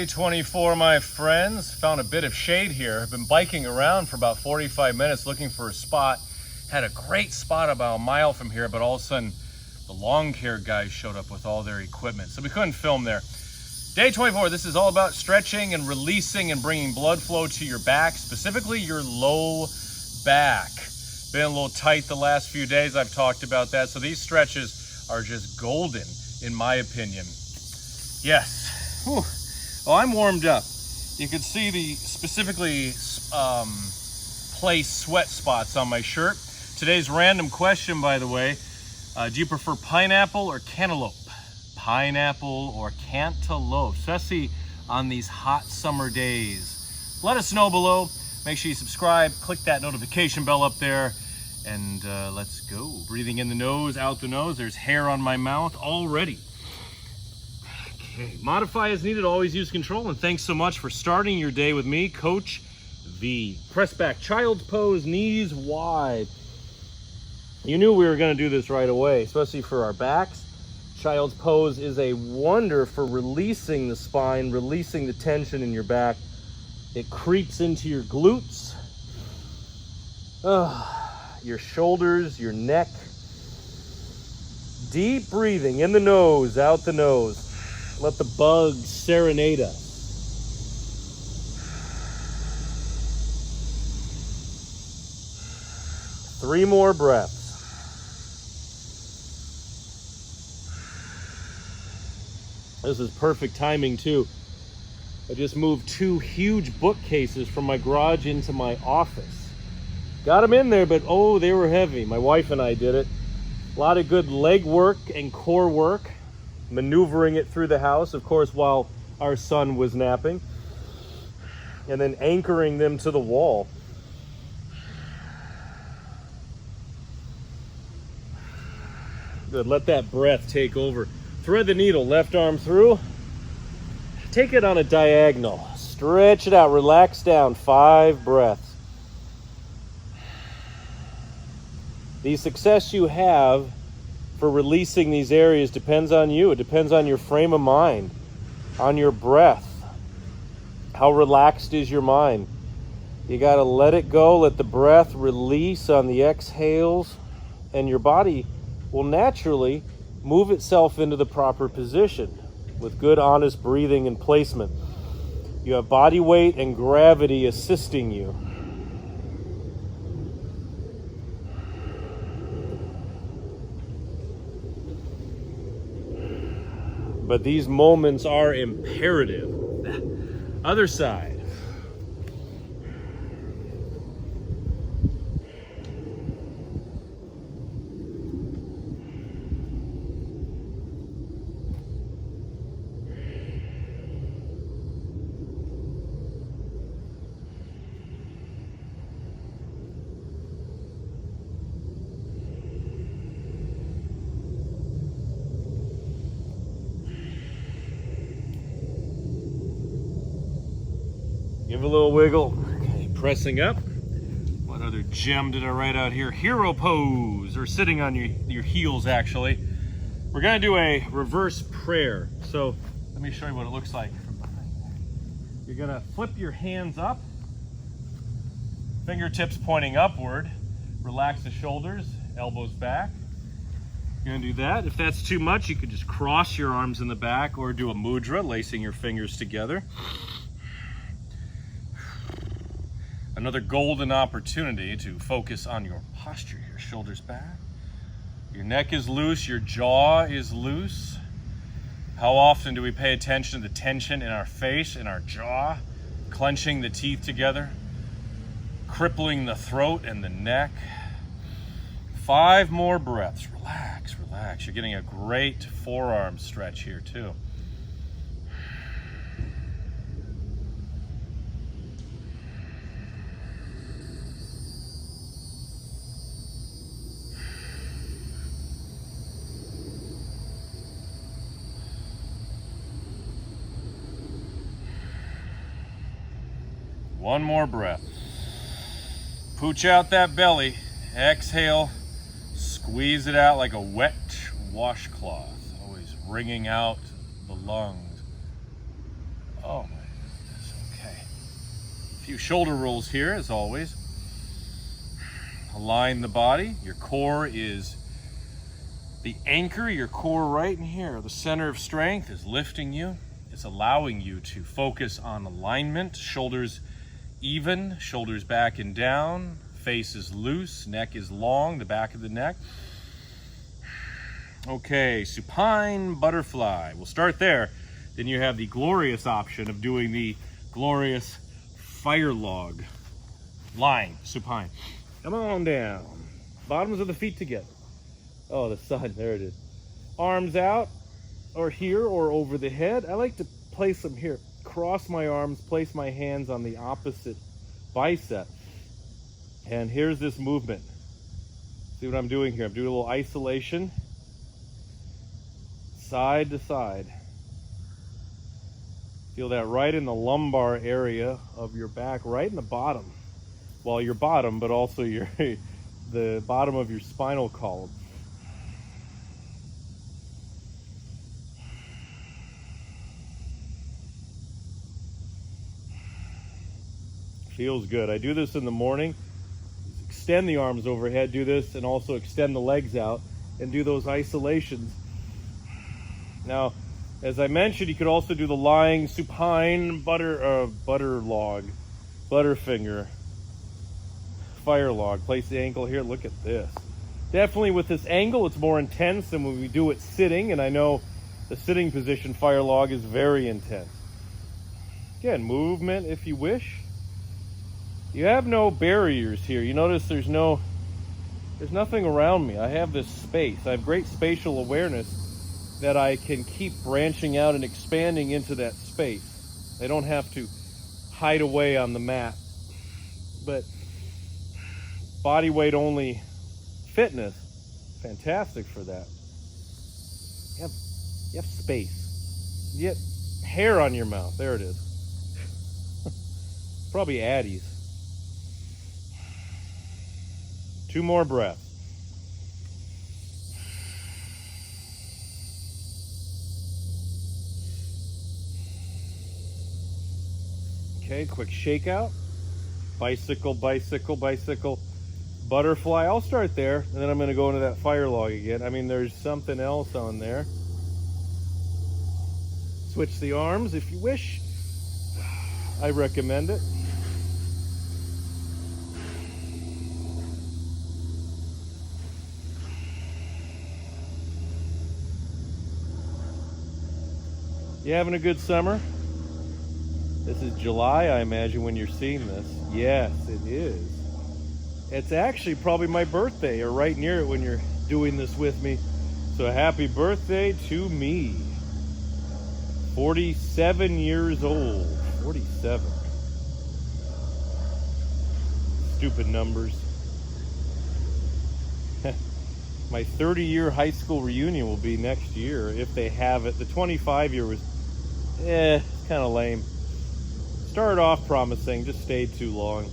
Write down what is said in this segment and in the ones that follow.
Day 24, my friends. Found a bit of shade here. I've been biking around for about 45 minutes looking for a spot. Had a great spot about a mile from here, but all of a sudden the lawn care guys showed up with all their equipment, so we couldn't film there. Day 24, this is all about stretching and releasing and bringing blood flow to your back, specifically your low back. Been a little tight the last few days, I've talked about that, so these stretches are just golden in my opinion. Yes. Whew. Well, I'm warmed up. You can see the specifically placed sweat spots on my shirt. Today's random question, by the way, do you prefer pineapple or cantaloupe? Pineapple or cantaloupe, especially on these hot summer days. Let us know below. Make sure you subscribe, click that notification bell up there, and let's go. Breathing in the nose, out the nose. There's hair on my mouth already. Okay, modify as needed, always use control, and thanks so much for starting your day with me, Coach V. Press back, child's pose, knees wide. You knew we were gonna do this right away, especially for our backs. Child's pose is a wonder for releasing the spine, releasing the tension in your back. It creeps into your glutes, your shoulders, your neck. Deep breathing in the nose, out the nose. Let the bugs serenade us. Three more breaths. This is perfect timing too. I just moved two huge bookcases from my garage into my office. Got them in there, but oh, they were heavy. My wife and I did it. A lot of good leg work and core work. Maneuvering it through the house, of course, while our son was napping. And then anchoring them to the wall. Good, let that breath take over. Thread the needle, left arm through. Take it on a diagonal. Stretch it out, relax down, 5 breaths. The success you have for releasing these areas depends on you. It depends on your frame of mind, on your breath. How relaxed is your mind? You gotta let it go, let the breath release on the exhales, and your body will naturally move itself into the proper position with good, honest breathing and placement. You have body weight and gravity assisting you. But these moments are imperative. Other side. Give a little wiggle. Okay, pressing up. What other gem did I write out here? Hero pose, or sitting on your heels actually. We're gonna do a reverse prayer. So let me show you what it looks like from behind. You're gonna flip your hands up, fingertips pointing upward. Relax the shoulders, elbows back. You're gonna do that. If that's too much, you could just cross your arms in the back or do a mudra, lacing your fingers together. Another golden opportunity to focus on your posture here. Shoulders back. Your neck is loose, your jaw is loose. How often do we pay attention to the tension in our face, in our jaw, clenching the teeth together, crippling the throat and the neck? 5 more breaths. Relax, relax. You're getting a great forearm stretch here too. One more breath. Pooch out that belly. Exhale. Squeeze it out like a wet washcloth. Always wringing out the lungs. Oh my goodness, okay. A few shoulder rolls here, as always. Align the body. Your core is the anchor, your core right in here. The center of strength is lifting you. It's allowing you to focus on alignment. Shoulders even, shoulders back and down. Face is loose, neck is long, the back of the neck. Okay, supine butterfly. We'll start there. Then you have the glorious option of doing the glorious fire log. Lying, supine. Come on down. Bottoms of the feet together. Oh, the sun, there it is. Arms out, or here, or over the head. I like to place them here. Cross my arms, place my hands on the opposite bicep. And here's this movement. See what I'm doing here? I'm doing a little isolation. Side to side. Feel that right in the lumbar area of your back, right in the bottom. Well, your bottom, but also the bottom of your spinal column. Feels good. I do this in the morning. Extend the arms overhead, do this, and also extend the legs out and do those isolations. Now, as I mentioned, you could also do the lying supine butter log, butterfinger, fire log. Place the ankle here. Look at this. Definitely with this angle, it's more intense than when we do it sitting, and I know the sitting position fire log is very intense. Again, movement if you wish. You have no barriers here. You notice there's nothing around me. I have this space. I have great spatial awareness that I can keep branching out and expanding into that space. I don't have to hide away on the mat. But body weight only fitness, fantastic for that. You have space. You get hair on your mouth. There it is. Probably Addies. 2 more breaths. Okay, quick shakeout. Bicycle, bicycle, bicycle. Butterfly. I'll start there, and then I'm going to go into that fire log again. I mean, there's something else on there. Switch the arms if you wish. I recommend it. You having a good summer? This is July, I imagine, when you're seeing this. Yes, it is. It's actually probably my birthday, or right near it when you're doing this with me. So happy birthday to me. 47 years old. 47. Stupid numbers. My 30-year high school reunion will be next year, if they have it. The 25-year was, kind of lame. Started off promising, just stayed too long.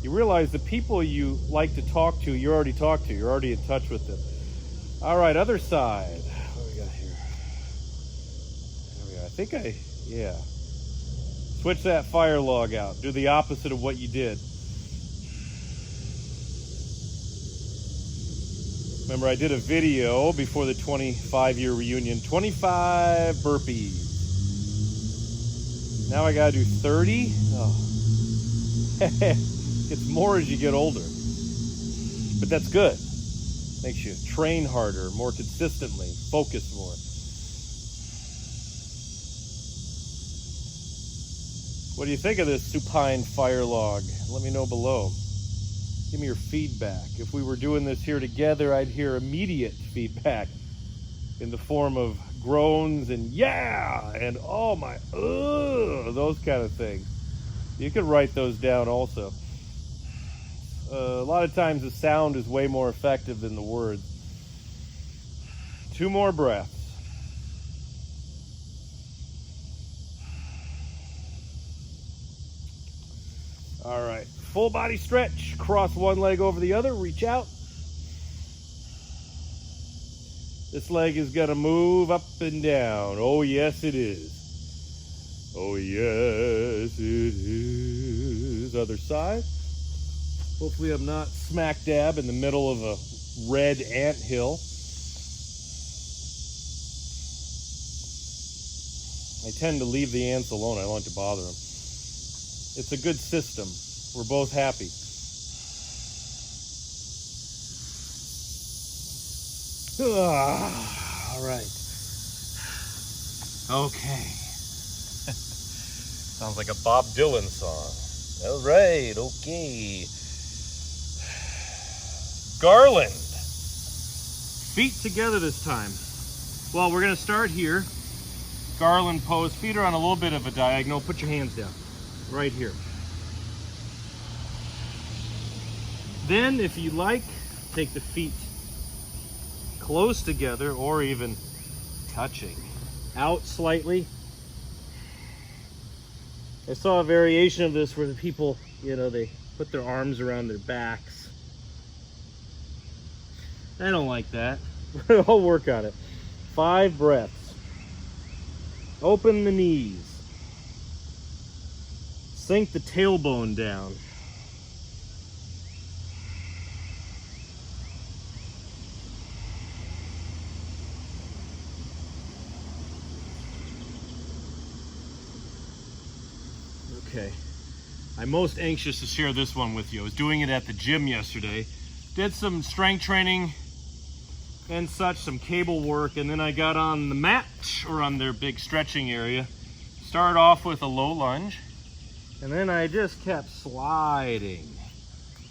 You realize the people you like to talk to, you already talked to. You're already in touch with them. All right, other side. What do we got here? There we go. I think yeah. Switch that fire log out. Do the opposite of what you did. Remember, I did a video before the 25-year reunion. 25 burpees. Now I gotta do 30. Oh. It's more as you get older. But that's good. Makes you train harder, more consistently, focus more. What do you think of this supine fire log? Let me know below. Give me your feedback. If we were doing this here together, I'd hear immediate feedback in the form of groans and yeah and oh my those kind of things. You could write those down also. A lot of times the sound is way more effective than the words. 2 more breaths. All right, full body stretch. Cross one leg over the other, reach out. This leg is gonna move up and down. Oh yes it is. Oh yes, it is. Other side. Hopefully I'm not smack dab in the middle of a red ant hill. I tend to leave the ants alone. I don't like to bother them. It's a good system. We're both happy. All right. Okay. Sounds like a Bob Dylan song. All right, okay. Garland. Feet together this time. Well, we're going to start here. Garland pose. Feet are on a little bit of a diagonal. Put your hands down. Right here. Then, if you like, take the feet close together or even touching. Out slightly. I saw a variation of this where the people, they put their arms around their backs. I don't like that. I'll work on it. 5 breaths. Open the knees. Sink the tailbone down. Okay. I'm most anxious to share this one with you. I was doing it at the gym yesterday. Did some strength training and such, some cable work, and then I got on the mat or on their big stretching area. Started off with a low lunge, and then I just kept sliding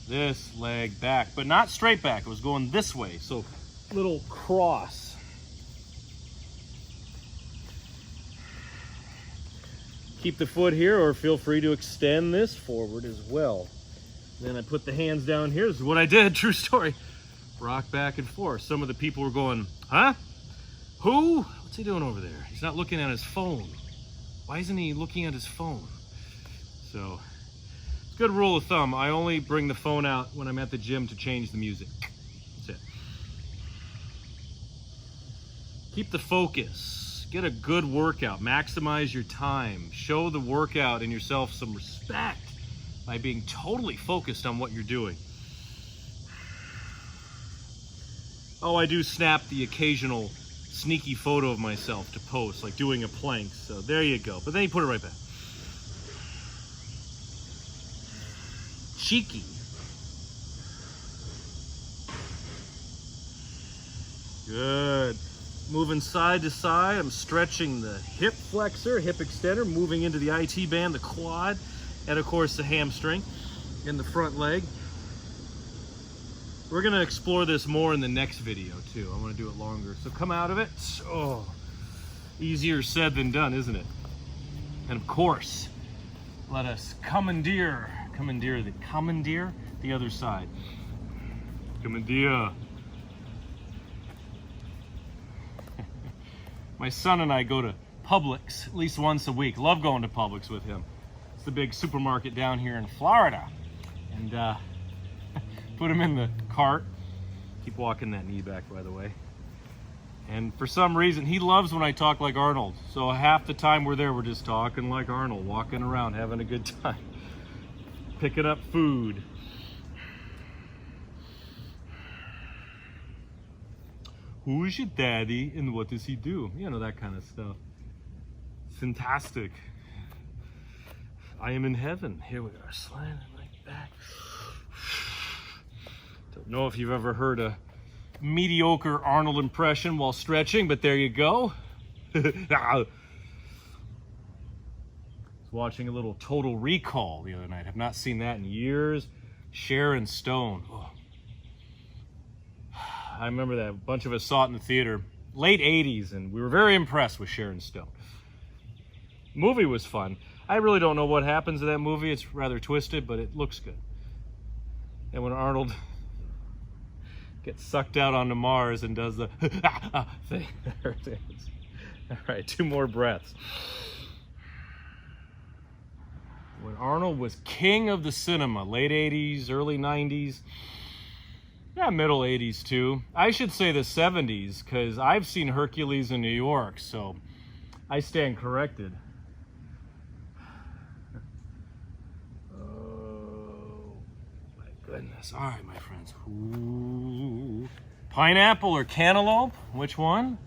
this leg back, but not straight back. It was going this way, so little cross. Keep the foot here, or feel free to extend this forward as well. Then I put the hands down here. This is what I did, true story. Rock back and forth. Some of the people were going, huh? Who? What's he doing over there? He's not looking at his phone. Why isn't he looking at his phone? So, it's a good rule of thumb. I only bring the phone out when I'm at the gym to change the music. That's it. Keep the focus. Get a good workout. Maximize your time. Show the workout and yourself some respect by being totally focused on what you're doing. Oh, I do snap the occasional sneaky photo of myself to post, like doing a plank. So there you go. But then you put it right back. Cheeky. Good. Moving side to side. I'm stretching the hip flexor, hip extender, moving into the IT band, the quad, and of course the hamstring in the front leg. We're gonna explore this more in the next video too. I wanna do it longer. So come out of it. Oh, easier said than done, isn't it? And of course, let us commandeer the other side. Commandeer. My son and I go to Publix at least once a week. Love going to Publix with him. It's the big supermarket down here in Florida. And put him in the cart. Keep walking that knee back, by the way. And for some reason, he loves when I talk like Arnold. So half the time we're there, we're just talking like Arnold, walking around, having a good time. Picking up food. Who is your daddy and what does he do? You know, that kind of stuff. Fantastic. I am in heaven. Here we are, sliding like that. Don't know if you've ever heard a mediocre Arnold impression while stretching, but there you go. I was watching a little Total Recall the other night. I've not seen that in years. Sharon Stone. Oh. I remember that. A bunch of us saw it in the theater, late 80s, and we were very impressed with Sharon Stone. The movie was fun. I really don't know what happens in that movie. It's rather twisted, but it looks good. And when Arnold gets sucked out onto Mars and does the thing, there it is. All right, 2 more breaths. When Arnold was king of the cinema, late 80s, early 90s, yeah, middle 80s too. I should say the 70s, because I've seen Hercules in New York, so I stand corrected. this. All right, my friends. Ooh. Pineapple or cantaloupe? Which one?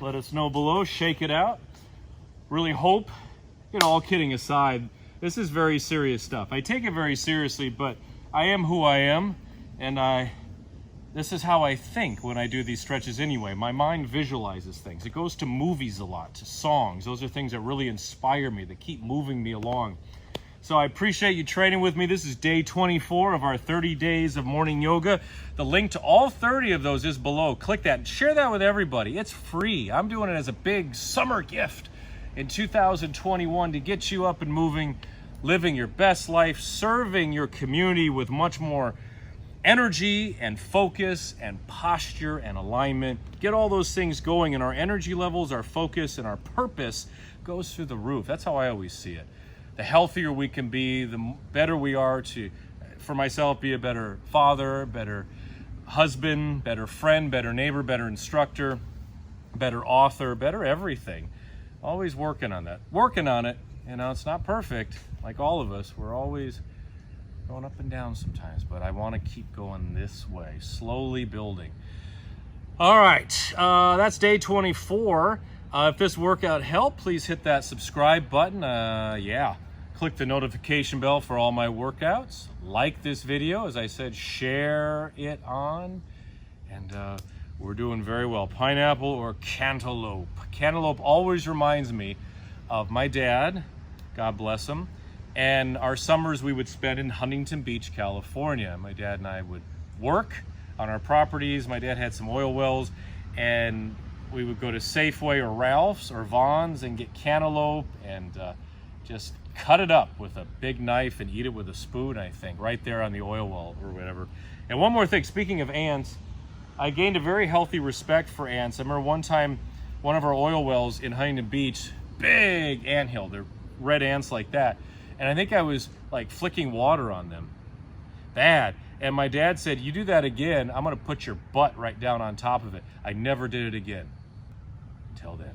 Let us know below. Shake it out. Really hope, all kidding aside, this is very serious stuff. I take it very seriously, but I am who I am, and this is how I think when I do these stretches anyway. My mind visualizes things. It goes to movies a lot, to songs. Those are things that really inspire me, that keep moving me along. So I appreciate you training with me. This is day 24 of our 30 days of morning yoga. The link to all 30 of those is below. Click that and share that with everybody. It's free. I'm doing it as a big summer gift in 2021 to get you up and moving, living your best life, serving your community with much more energy and focus and posture and alignment. Get all those things going, and our energy levels, our focus, and our purpose goes through the roof. That's how I always see it. The healthier we can be, the better we are to, for myself, be a better father, better husband, better friend, better neighbor, better instructor, better author, better everything. Always working on that. Working on it. It's not perfect, like all of us. We're always going up and down sometimes, but I want to keep going this way, slowly building. All right, that's day 24. If this workout helped, please hit that subscribe button. Click the notification bell for all my workouts. Like this video, as I said, share it on, and we're doing very well. Pineapple or cantaloupe. Cantaloupe always reminds me of my dad, God bless him, and our summers we would spend in Huntington Beach, California. My dad and I would work on our properties. My dad had some oil wells, and we would go to Safeway or Ralph's or Vaughn's and get cantaloupe and just cut it up with a big knife and eat it with a spoon, I think, right there on the oil well or whatever. And one more thing, speaking of ants, I gained a very healthy respect for ants. I remember one time, one of our oil wells in Huntington Beach, big anthill, they're red ants like that. And I think I was like flicking water on them. Bad. And my dad said, you do that again, I'm gonna put your butt right down on top of it. I never did it again. Until then.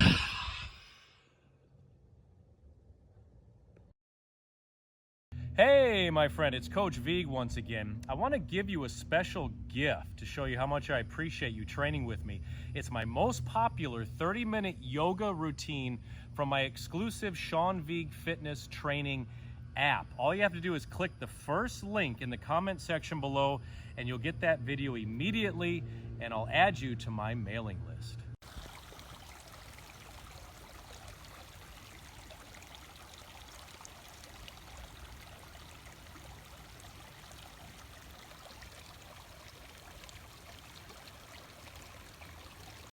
Hey, my friend, it's Coach Vigue once again. I want to give you a special gift to show you how much I appreciate you training with me. It's my most popular 30-minute yoga routine from my exclusive Sean Vigue Fitness training app. All you have to do is click the first link in the comment section below, and you'll get that video immediately, and I'll add you to my mailing list.